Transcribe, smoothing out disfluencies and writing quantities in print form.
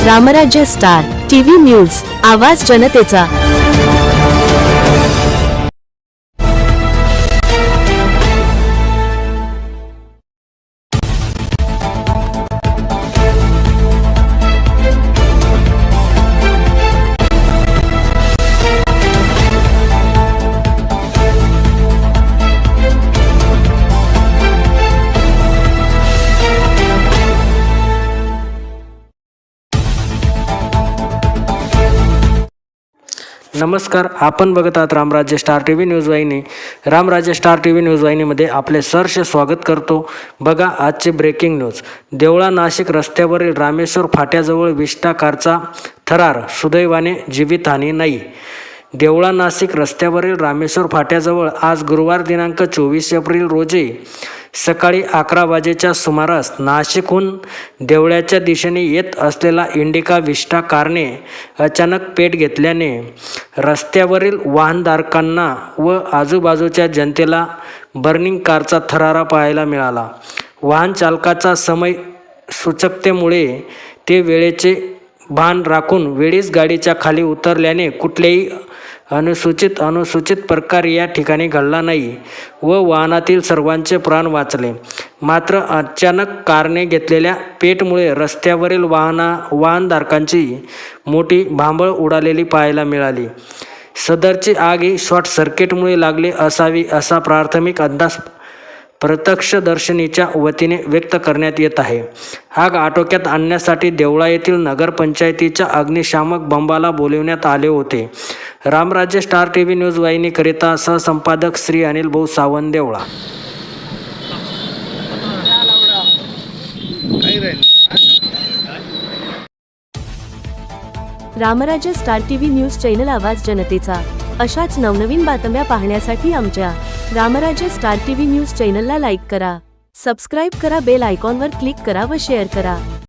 रामराज्य star TV news, आवाज जनतेचा। नमस्कार, आपण बघत आहात रामराज्य स्टार टीव्ही न्यूज वाहिनी। रामराज्य स्टार टीव्ही न्यूज वाहिनीमध्ये आपले सहर्ष स्वागत करतो। बघा आजचे ब्रेकिंग न्यूज। देवळा नाशिक रस्त्यावरील रामेश्वर फाट्याजवळ विस्टा कारचा थरार, सुदैवाने जीवितहानी नाही। देवळा नाशिक रस्त्यावरील रामेश्वर फाट्याजवळ आज गुरुवार दिनांक 24 एप्रिल रोजी सकाळी 11 वाजेच्या सुमारास नाशिकहून देवळ्याच्या दिशेने येत असलेला इंडिका विस्टा कारने अचानक पेट घेतल्याने रस्त्यावरील वाहनधारकांना व आजूबाजूच्या जनतेला बर्निंग कारचा थरारा पाहायला मिळाला। वाहन चालकाचा समय सूचकतेमुळे ते वेळेचे भान राखून वेळीच गाडीच्या खाली उतरल्याने कुठलेही अनुचित प्रकार या ठिकाणी घडला नाही व वाहनातील सर्वांचे प्राण वाचले। मात्र अचानक कारने घेतलेल्या पेटमुळे रस्त्यावरील वाहनधारकांची मोठी भांबळ उडालेली पाहायला मिळाली। सदरची आग ही शॉर्ट सर्किटमुळे लागली असावी असा प्राथमिक अंदाज प्रत्यक्षदर्शींच्या वतीने व्यक्त करण्यात येत आहे। आग आटोक्यात आणण्यासाठी देवळा येथील नगरपंचायतीच्या अग्निशामक बंबाला बोलविण्यात आले होते। रामराज्य स्टार टीव्ही न्यूज वाहिनीकरिता सहसंपादक Shri Anil Bhau Sawant, Deola. Ramrajya star TV news channel, आवाज जनतेचा। अशाच नवनवीन बातम्या पाहण्यासाठी आमच्या रामराज्य स्टार टीव्ही न्यूज चॅनलला लाईक करा, सबस्क्राइब करा, बेल आयकॉनवर क्लिक करा व शेअर करा।